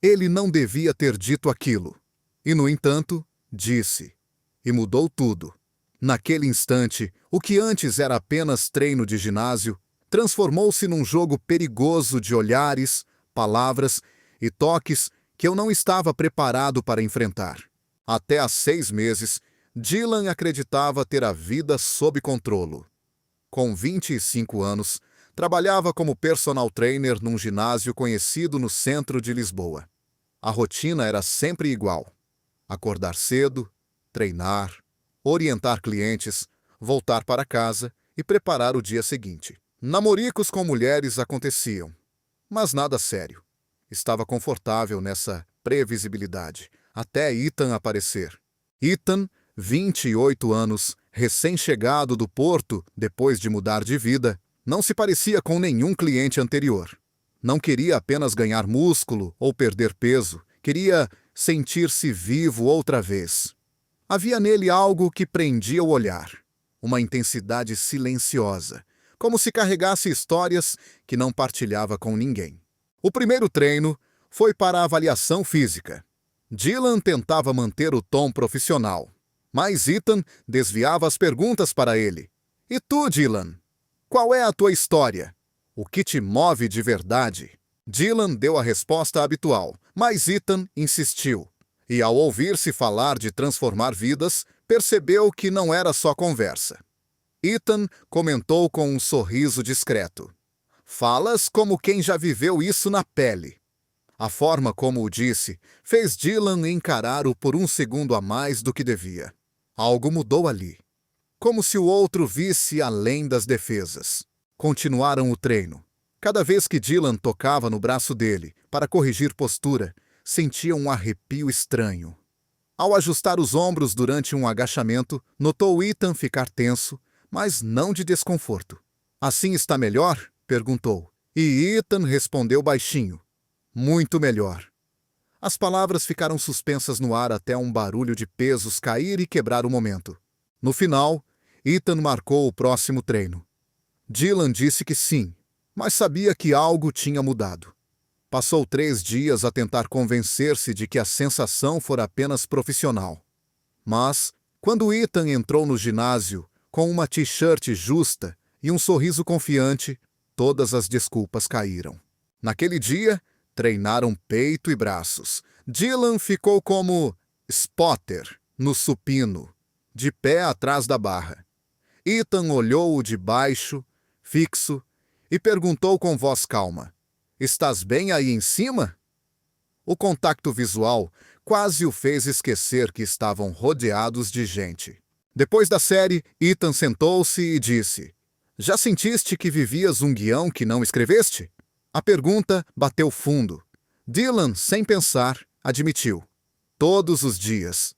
Ele não devia ter dito aquilo. E, no entanto, disse. E mudou tudo. Naquele instante, o que antes era apenas treino de ginásio, transformou-se num jogo perigoso de olhares, palavras e toques que eu não estava preparado para enfrentar. Até há 6 meses, Dylan acreditava ter a vida sob controle. Com 25 anos, trabalhava como personal trainer num ginásio conhecido no centro de Lisboa. A rotina era sempre igual: acordar cedo, treinar, orientar clientes, voltar para casa e preparar o dia seguinte. Namoricos com mulheres aconteciam, mas nada sério. Estava confortável nessa previsibilidade, até Ethan aparecer. Ethan, 28 anos, recém-chegado do Porto depois de mudar de vida, não se parecia com nenhum cliente anterior. Não queria apenas ganhar músculo ou perder peso, queria sentir-se vivo outra vez. Havia nele algo que prendia o olhar, uma intensidade silenciosa, como se carregasse histórias que não partilhava com ninguém. O primeiro treino foi para a avaliação física. Dylan tentava manter o tom profissional, mas Ethan desviava as perguntas para ele. E tu, Dylan? Qual é a tua história? O que te move de verdade? Dylan deu a resposta habitual, mas Ethan insistiu. E ao ouvir-se falar de transformar vidas, percebeu que não era só conversa. Ethan comentou com um sorriso discreto. Falas como quem já viveu isso na pele. A forma como o disse fez Dylan encarar-o por um segundo a mais do que devia. Algo mudou ali. Como se o outro visse além das defesas. Continuaram o treino. Cada vez que Dylan tocava no braço dele para corrigir postura, sentia um arrepio estranho. Ao ajustar os ombros durante um agachamento, notou Ethan ficar tenso, mas não de desconforto. Assim está melhor? Perguntou. E Ethan respondeu baixinho. Muito melhor. As palavras ficaram suspensas no ar até um barulho de pesos cair e quebrar o momento. No final, Ethan marcou o próximo treino. Dylan disse que sim, mas sabia que algo tinha mudado. Passou 3 dias a tentar convencer-se de que a sensação fora apenas profissional. Mas, quando Ethan entrou no ginásio com uma t-shirt justa e um sorriso confiante, todas as desculpas caíram. Naquele dia, treinaram peito e braços. Dylan ficou como spotter no supino, de pé atrás da barra. Ethan olhou-o de baixo, fixo, e perguntou com voz calma: "Estás bem aí em cima?" O contacto visual quase o fez esquecer que estavam rodeados de gente. Depois da série, Ethan sentou-se e disse: "Já sentiste que vivias um guião que não escreveste?" A pergunta bateu fundo. Dylan, sem pensar, admitiu: "Todos os dias."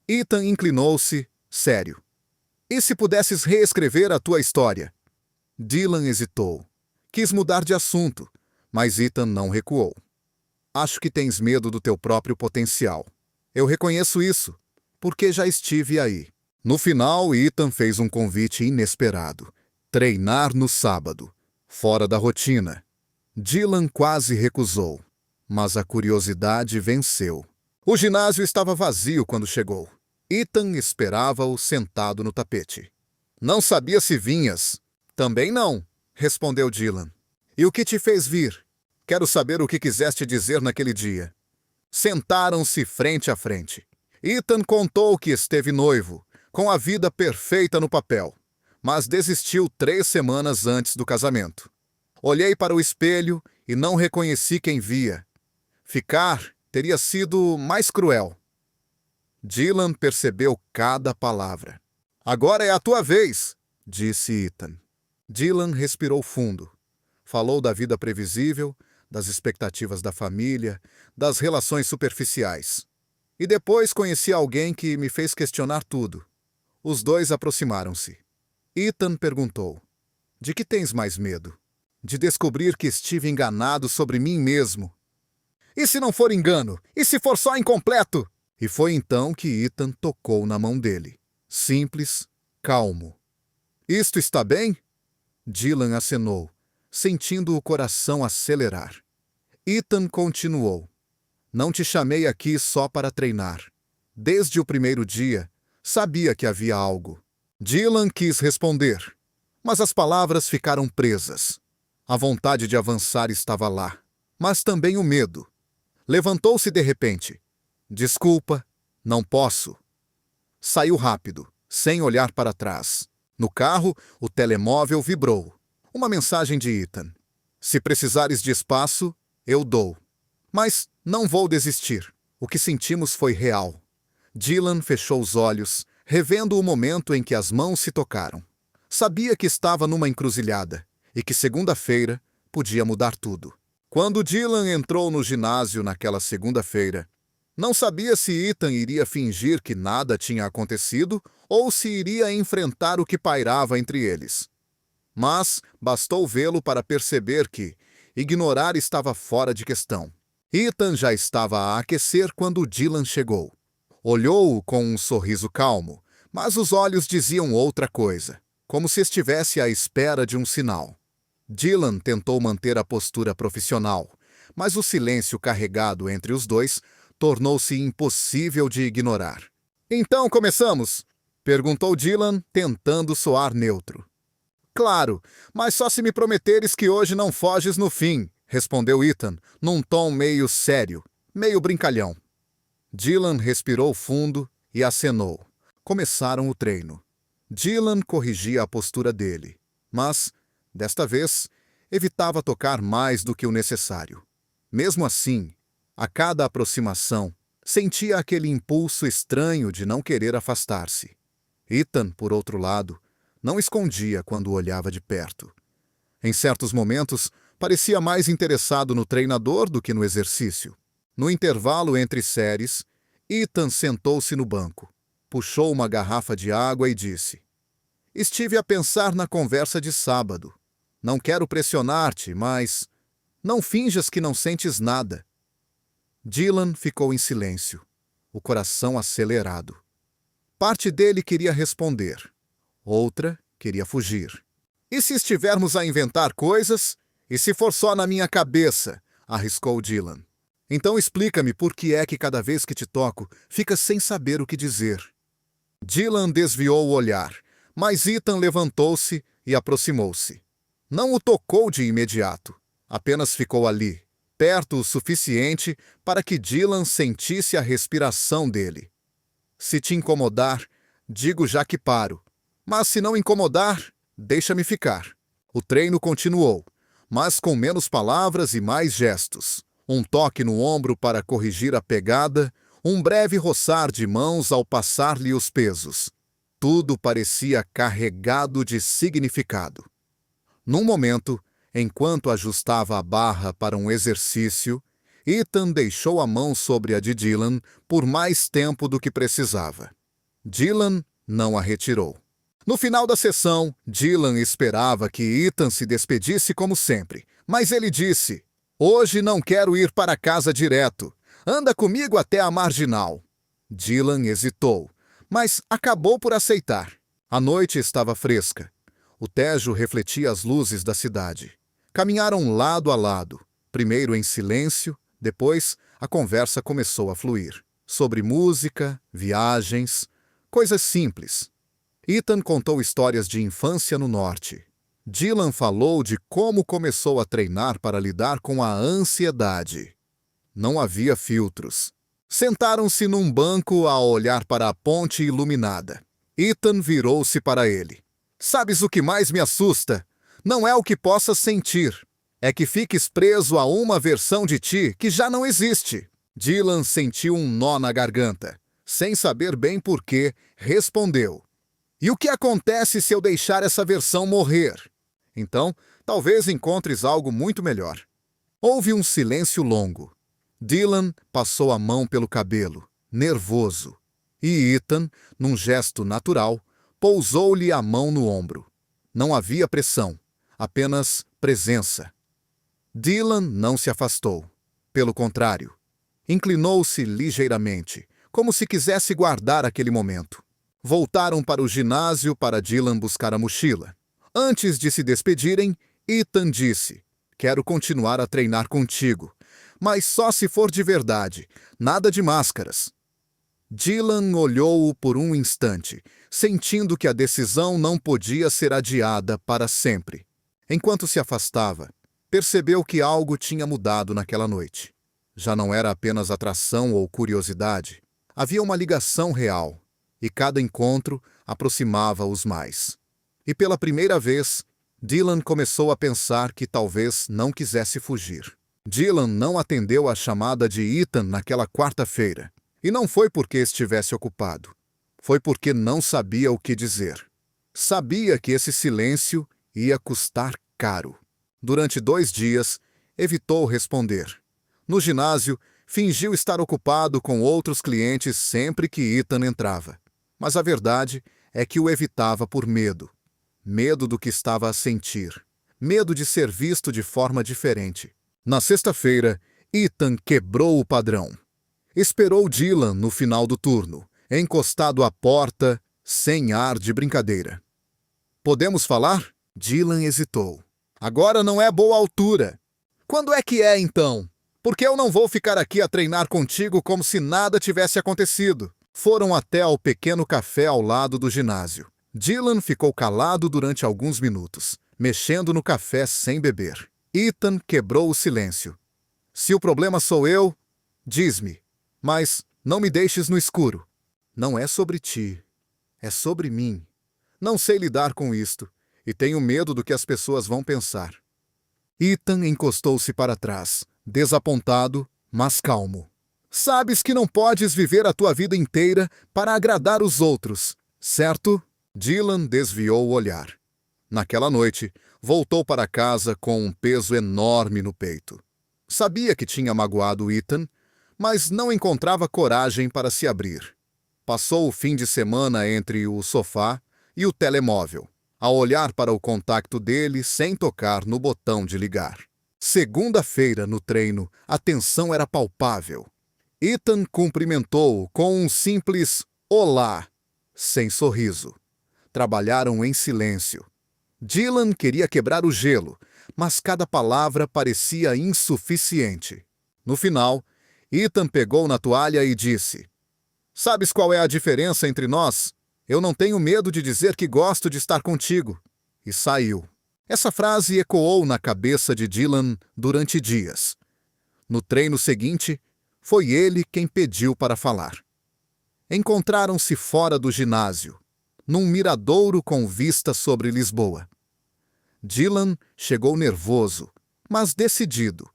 Ethan inclinou-se, sério. "E se pudesses reescrever a tua história?" Dylan hesitou. Quis mudar de assunto, mas Ethan não recuou. "Acho que tens medo do teu próprio potencial. Eu reconheço isso, porque já estive aí." No final, Ethan fez um convite inesperado: treinar no sábado, fora da rotina. Dylan quase recusou, mas a curiosidade venceu. O ginásio estava vazio quando chegou. Ethan esperava-o sentado no tapete. "Não sabia se vinhas." "Também não", respondeu Dylan. "E o que te fez vir? Quero saber o que quiseste dizer naquele dia." Sentaram-se frente a frente. Ethan contou que esteve noivo, com a vida perfeita no papel, mas desistiu 3 semanas antes do casamento. "Olhei para o espelho e não reconheci quem via. Ficar teria sido mais cruel." Dylan percebeu cada palavra. "Agora é a tua vez", disse Ethan. Dylan respirou fundo. Falou da vida previsível, das expectativas da família, das relações superficiais. "E depois conheci alguém que me fez questionar tudo." Os dois aproximaram-se. Ethan perguntou: "De que tens mais medo? De descobrir que estive enganado sobre mim mesmo?" "E se não for engano? E se for só incompleto?" E foi então que Ethan tocou na mão dele. Simples, calmo. "Isto está bem?" Dylan acenou, sentindo o coração acelerar. Ethan continuou: Não te chamei aqui só para treinar. Desde o primeiro dia, sabia que havia algo. Dylan quis responder, mas as palavras ficaram presas. A vontade de avançar estava lá, mas também o medo. Levantou-se de repente. Desculpa, não posso. Saiu rápido, sem olhar para trás. No carro, o telemóvel vibrou. Uma mensagem de Ethan. Se precisares de espaço, eu dou. Mas não vou desistir. O que sentimos foi real. Dylan fechou os olhos, revendo o momento em que as mãos se tocaram. Sabia que estava numa encruzilhada e que segunda-feira podia mudar tudo. Quando Dylan entrou no ginásio naquela segunda-feira, não sabia se Ethan iria fingir que nada tinha acontecido ou se iria enfrentar o que pairava entre eles. Mas bastou vê-lo para perceber que ignorar estava fora de questão. Ethan já estava a aquecer quando Dylan chegou. Olhou-o com um sorriso calmo, mas os olhos diziam outra coisa, como se estivesse à espera de um sinal. Dylan tentou manter a postura profissional, mas o silêncio carregado entre os dois tornou-se impossível de ignorar. Então começamos? Perguntou Dylan, tentando soar neutro. Claro, mas só se me prometeres que hoje não foges no fim, respondeu Ethan, num tom meio sério, meio brincalhão. Dylan respirou fundo e acenou. Começaram o treino. Dylan corrigia a postura dele, mas, desta vez, evitava tocar mais do que o necessário. Mesmo assim, a cada aproximação, sentia aquele impulso estranho de não querer afastar-se. Ethan, por outro lado, não escondia quando o olhava de perto. Em certos momentos, parecia mais interessado no treinador do que no exercício. No intervalo entre séries, Ethan sentou-se no banco, puxou uma garrafa de água e disse: Estive a pensar na conversa de sábado. Não quero pressionar-te, mas não finjas que não sentes nada. Dylan ficou em silêncio, o coração acelerado. Parte dele queria responder, outra queria fugir. E se estivermos a inventar coisas? E se for só na minha cabeça? Arriscou Dylan. Então explica-me por que é que cada vez que te toco, ficas sem saber o que dizer. Dylan desviou o olhar, mas Ethan levantou-se e aproximou-se. Não o tocou de imediato, apenas ficou ali, perto o suficiente para que Dylan sentisse a respiração dele. Se te incomodar, digo já que paro. Mas se não incomodar, deixa-me ficar. O treino continuou, mas com menos palavras e mais gestos. Um toque no ombro para corrigir a pegada, um breve roçar de mãos ao passar-lhe os pesos. Tudo parecia carregado de significado. Num momento, enquanto ajustava a barra para um exercício, Ethan deixou a mão sobre a de Dylan por mais tempo do que precisava. Dylan não a retirou. No final da sessão, Dylan esperava que Ethan se despedisse como sempre, mas ele disse: Hoje não quero ir para casa direto. Anda comigo até a marginal. Dylan hesitou, mas acabou por aceitar. A noite estava fresca. O Tejo refletia as luzes da cidade. Caminharam lado a lado, primeiro em silêncio, depois a conversa começou a fluir. Sobre música, viagens, coisas simples. Ethan contou histórias de infância no norte. Dylan falou de como começou a treinar para lidar com a ansiedade. Não havia filtros. Sentaram-se num banco a olhar para a ponte iluminada. Ethan virou-se para ele. Sabes o que mais me assusta? Não é o que possas sentir. É que fiques preso a uma versão de ti que já não existe. Dylan sentiu um nó na garganta. Sem saber bem por quê, respondeu: E o que acontece se eu deixar essa versão morrer? Então, talvez encontres algo muito melhor. Houve um silêncio longo. Dylan passou a mão pelo cabelo, nervoso, e Ethan, num gesto natural, pousou-lhe a mão no ombro. Não havia pressão, apenas presença. Dylan não se afastou. Pelo contrário, inclinou-se ligeiramente, como se quisesse guardar aquele momento. Voltaram para o ginásio para Dylan buscar a mochila. Antes de se despedirem, Ethan disse: Quero continuar a treinar contigo, Mas só se for de verdade, nada de máscaras. Dylan olhou-o por um instante, sentindo que a decisão não podia ser adiada para sempre. Enquanto se afastava, percebeu que algo tinha mudado naquela noite. Já não era apenas atração ou curiosidade. Havia uma ligação real, e cada encontro aproximava-os mais. E pela primeira vez, Dylan começou a pensar que talvez não quisesse fugir. Dylan não atendeu a chamada de Ethan naquela quarta-feira. E não foi porque estivesse ocupado. Foi porque não sabia o que dizer. Sabia que esse silêncio ia custar caro. Durante 2 dias, evitou responder. No ginásio, fingiu estar ocupado com outros clientes sempre que Ethan entrava. Mas a verdade é que o evitava por medo. Medo do que estava a sentir. Medo de ser visto de forma diferente. Na sexta-feira, Ethan quebrou o padrão. Esperou Dylan no final do turno, encostado à porta, sem ar de brincadeira. "Podemos falar?" Dylan hesitou. "Agora não é boa altura." "Quando é que é, então? Porque eu não vou ficar aqui a treinar contigo como se nada tivesse acontecido." Foram até ao pequeno café ao lado do ginásio. Dylan ficou calado durante alguns minutos, mexendo no café sem beber. Ethan quebrou o silêncio. "Se o problema sou eu, diz-me. Mas não me deixes no escuro." "Não é sobre ti. É sobre mim. Não sei lidar com isto, e tenho medo do que as pessoas vão pensar." Ethan encostou-se para trás, desapontado, mas calmo. "Sabes que não podes viver a tua vida inteira para agradar os outros, certo?" Dylan desviou o olhar. Naquela noite, voltou para casa com um peso enorme no peito. Sabia que tinha magoado Ethan, mas não encontrava coragem para se abrir. Passou o fim de semana entre o sofá e o telemóvel, a olhar para o contacto dele sem tocar no botão de ligar. Segunda-feira, no treino, a tensão era palpável. Ethan cumprimentou-o com um simples "olá", sem sorriso. Trabalharam em silêncio. Dylan queria quebrar o gelo, mas cada palavra parecia insuficiente. No final, Ethan pegou na toalha e disse: "Sabes qual é a diferença entre nós? Eu não tenho medo de dizer que gosto de estar contigo." E saiu. Essa frase ecoou na cabeça de Dylan durante dias. No treino seguinte, foi ele quem pediu para falar. Encontraram-se fora do ginásio, num miradouro com vista sobre Lisboa. Dylan chegou nervoso, mas decidido.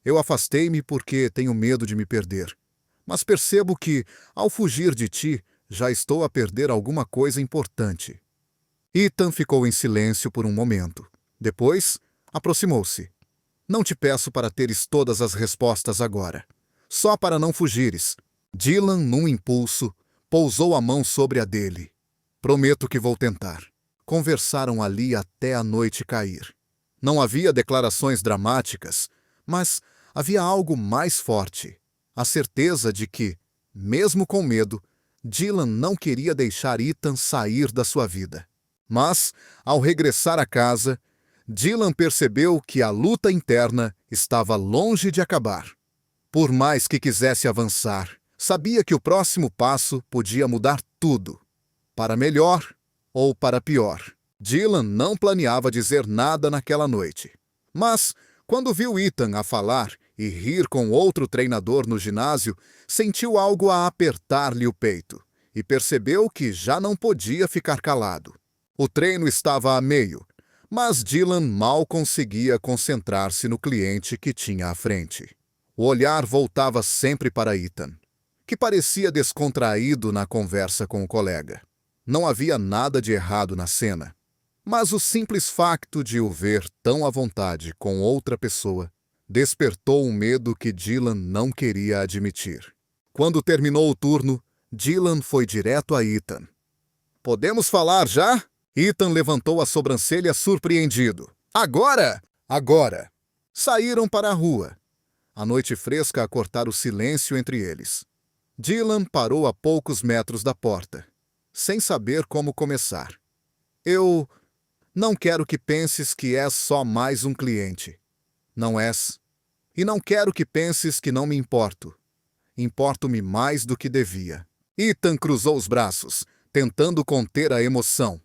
"Eu afastei-me porque tenho medo de me perder. Mas percebo que, ao fugir de ti, já estou a perder alguma coisa importante." Ethan ficou em silêncio por um momento. Depois, aproximou-se. "Não te peço para teres todas as respostas agora. Só para não fugires." Dylan, num impulso, pousou a mão sobre a dele. "Prometo que vou tentar." Conversaram ali até a noite cair. Não havia declarações dramáticas, mas havia algo mais forte. A certeza de que, mesmo com medo, Dylan não queria deixar Ethan sair da sua vida. Mas, ao regressar a casa, Dylan percebeu que a luta interna estava longe de acabar. Por mais que quisesse avançar, sabia que o próximo passo podia mudar tudo. Para melhor ou para pior. Dylan não planeava dizer nada naquela noite. Mas, quando viu Ethan a falar e rir com outro treinador no ginásio, sentiu algo a apertar-lhe o peito e percebeu que já não podia ficar calado. O treino estava a meio, mas Dylan mal conseguia concentrar-se no cliente que tinha à frente. O olhar voltava sempre para Ethan, que parecia descontraído na conversa com o colega. Não havia nada de errado na cena, mas o simples facto de o ver tão à vontade com outra pessoa despertou um medo que Dylan não queria admitir. Quando terminou o turno, Dylan foi direto a Ethan. "Podemos falar já?" Ethan levantou a sobrancelha surpreendido. "Agora?" "Agora." Saíram para a rua, a noite fresca a cortar o silêncio entre eles. Dylan parou a poucos metros da porta, sem saber como começar. "Eu não quero que penses que és só mais um cliente. Não és. E não quero que penses que não me importo. Importo-me mais do que devia. Ethan cruzou os braços, tentando conter a emoção.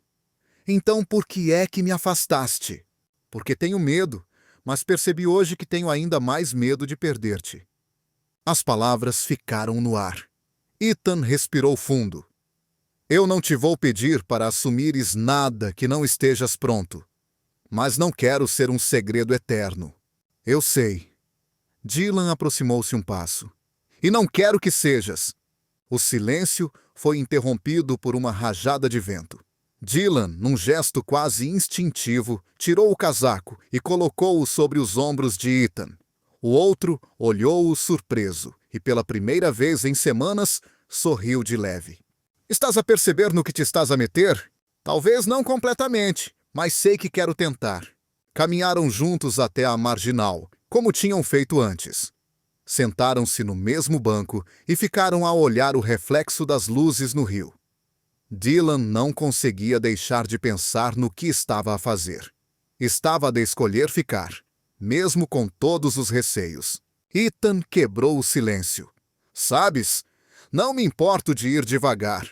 Então por que é que me afastaste? Porque tenho medo, mas percebi hoje que tenho ainda mais medo de perder-te. As palavras ficaram no ar. Ethan respirou fundo. Eu não te vou pedir para assumires nada que não estejas pronto. Mas não quero ser um segredo eterno. Eu sei. Dylan aproximou-se um passo. E não quero que sejas. O silêncio foi interrompido por uma rajada de vento. Dylan, num gesto quase instintivo, tirou o casaco e colocou-o sobre os ombros de Ethan. O outro olhou-o surpreso e, pela primeira vez em semanas, sorriu de leve. Estás a perceber no que te estás a meter? Talvez não completamente, mas sei que quero tentar. Caminharam juntos até a marginal, como tinham feito antes. Sentaram-se no mesmo banco e ficaram a olhar o reflexo das luzes no rio. Dylan não conseguia deixar de pensar no que estava a fazer. Estava a escolher ficar, mesmo com todos os receios. Ethan quebrou o silêncio. Sabes, não me importo de ir devagar.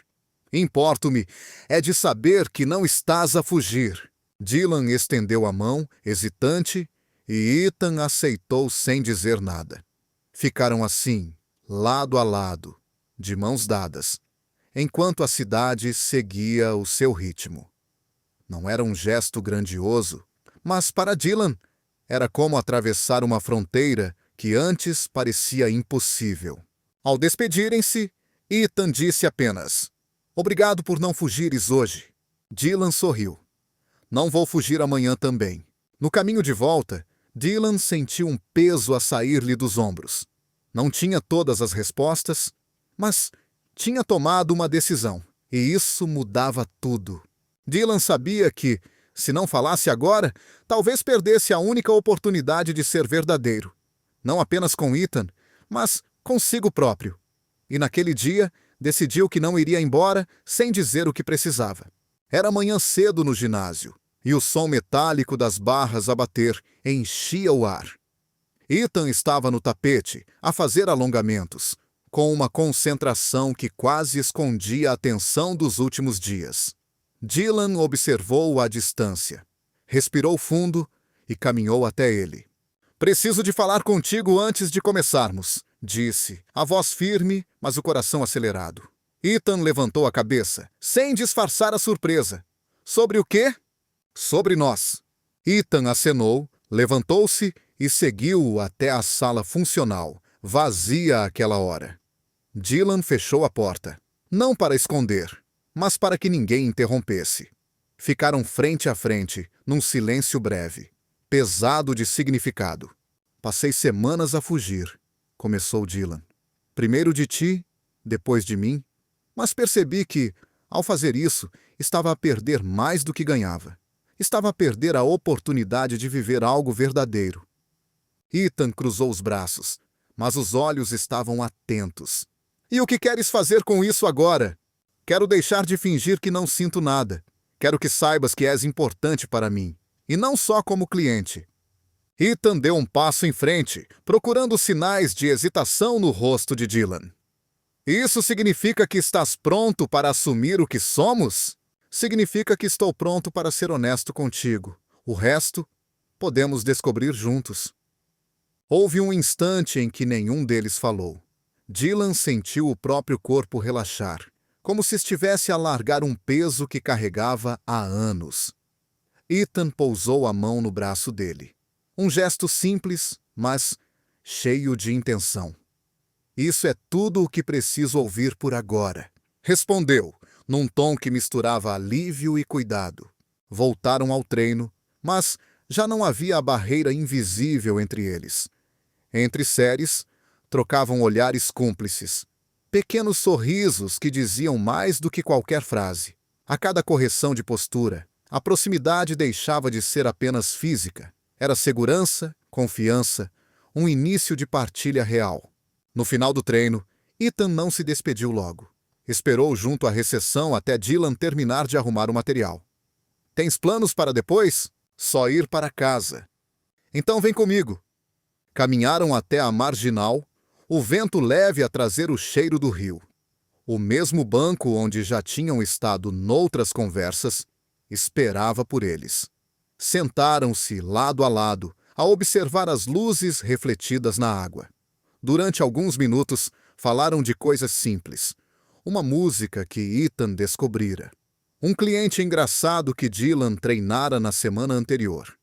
Importo-me é de saber que não estás a fugir. Dylan estendeu a mão, hesitante, e Ethan aceitou sem dizer nada. Ficaram assim, lado a lado, de mãos dadas, enquanto a cidade seguia o seu ritmo. Não era um gesto grandioso, mas para Dylan era como atravessar uma fronteira que antes parecia impossível. Ao despedirem-se, Ethan disse apenas: "Obrigado por não fugires hoje." Dylan sorriu. "Não vou fugir amanhã também." No caminho de volta, Dylan sentiu um peso a sair-lhe dos ombros. Não tinha todas as respostas, mas tinha tomado uma decisão, e isso mudava tudo. Dylan sabia que, se não falasse agora, talvez perdesse a única oportunidade de ser verdadeiro. Não apenas com Ethan, mas consigo próprio. E naquele dia, decidiu que não iria embora sem dizer o que precisava. Era manhã cedo no ginásio, e o som metálico das barras a bater enchia o ar. Ethan estava no tapete, a fazer alongamentos, com uma concentração que quase escondia a tensão dos últimos dias. Dylan observou-o à distância, respirou fundo e caminhou até ele. "Preciso de falar contigo antes de começarmos", disse, a voz firme, mas o coração acelerado. Ethan levantou a cabeça, sem disfarçar a surpresa. "Sobre o quê?" "Sobre nós." Ethan acenou, levantou-se e seguiu-o até a sala funcional, vazia àquela hora. Dylan fechou a porta, não para esconder, mas para que ninguém interrompesse. Ficaram frente a frente, num silêncio breve, pesado de significado. "Passei semanas a fugir", começou Dylan. "Primeiro de ti, depois de mim, mas percebi que, ao fazer isso, estava a perder mais do que ganhava. Estava a perder a oportunidade de viver algo verdadeiro." Ethan cruzou os braços, mas os olhos estavam atentos. "E o que queres fazer com isso agora?" "Quero deixar de fingir que não sinto nada. Quero que saibas que és importante para mim, e não só como cliente." Ethan deu um passo em frente, procurando sinais de hesitação no rosto de Dylan. "Isso significa que estás pronto para assumir o que somos?" "Significa que estou pronto para ser honesto contigo. O resto, podemos descobrir juntos." Houve um instante em que nenhum deles falou. Dylan sentiu o próprio corpo relaxar, como se estivesse a largar um peso que carregava há anos. Ethan pousou a mão no braço dele. Um gesto simples, mas cheio de intenção. "Isso é tudo o que preciso ouvir por agora", respondeu, num tom que misturava alívio e cuidado. Voltaram ao treino, mas já não havia a barreira invisível entre eles. Entre séries, trocavam olhares cúmplices, pequenos sorrisos que diziam mais do que qualquer frase. A cada correção de postura, a proximidade deixava de ser apenas física. Era segurança, confiança, um início de partilha real. No final do treino, Ethan não se despediu logo. Esperou junto à recepção até Dylan terminar de arrumar o material. "Tens planos para depois?" "Só ir para casa." "Então vem comigo." Caminharam até a marginal, o vento leve a trazer o cheiro do rio. O mesmo banco onde já tinham estado noutras conversas esperava por eles. Sentaram-se lado a lado, a observar as luzes refletidas na água. Durante alguns minutos, falaram de coisas simples. Uma música que Ethan descobrira. Um cliente engraçado que Dylan treinara na semana anterior.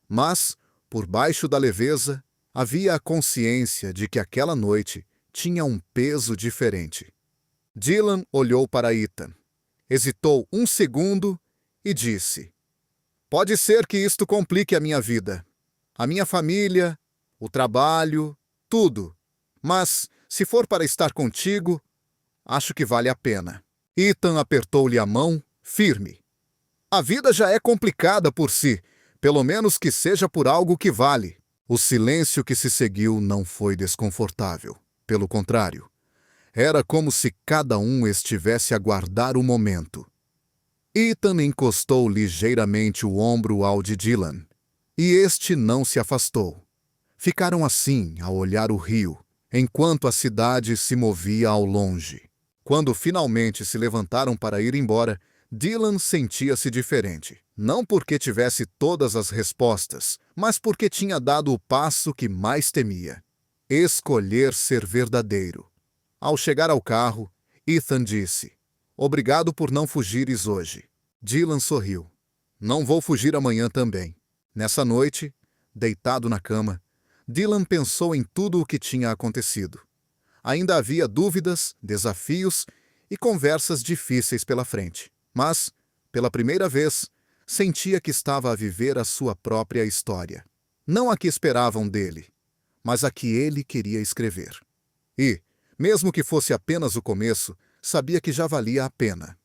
Mas, por baixo da leveza, havia a consciência de que aquela noite tinha um peso diferente. Dylan olhou para Ethan. Hesitou um segundo e disse: "Pode ser que isto complique a minha vida. A minha família, o trabalho, tudo. Mas, se for para estar contigo, acho que vale a pena." Ethan apertou-lhe a mão, firme. "A vida já é complicada por si, pelo menos que seja por algo que vale." O silêncio que se seguiu não foi desconfortável. Pelo contrário, era como se cada um estivesse a guardar o momento. Ethan encostou ligeiramente o ombro ao de Dylan, e este não se afastou. Ficaram assim, a olhar o rio, enquanto a cidade se movia ao longe. Quando finalmente se levantaram para ir embora, Dylan sentia-se diferente. Não porque tivesse todas as respostas, mas porque tinha dado o passo que mais temia. Escolher ser verdadeiro. Ao chegar ao carro, Ethan disse: "Obrigado por não fugires hoje." Dylan sorriu. "Não vou fugir amanhã também." Nessa noite, deitado na cama, Dylan pensou em tudo o que tinha acontecido. Ainda havia dúvidas, desafios e conversas difíceis pela frente. Mas, pela primeira vez, sentia que estava a viver a sua própria história. Não a que esperavam dele, mas a que ele queria escrever. E, mesmo que fosse apenas o começo, sabia que já valia a pena.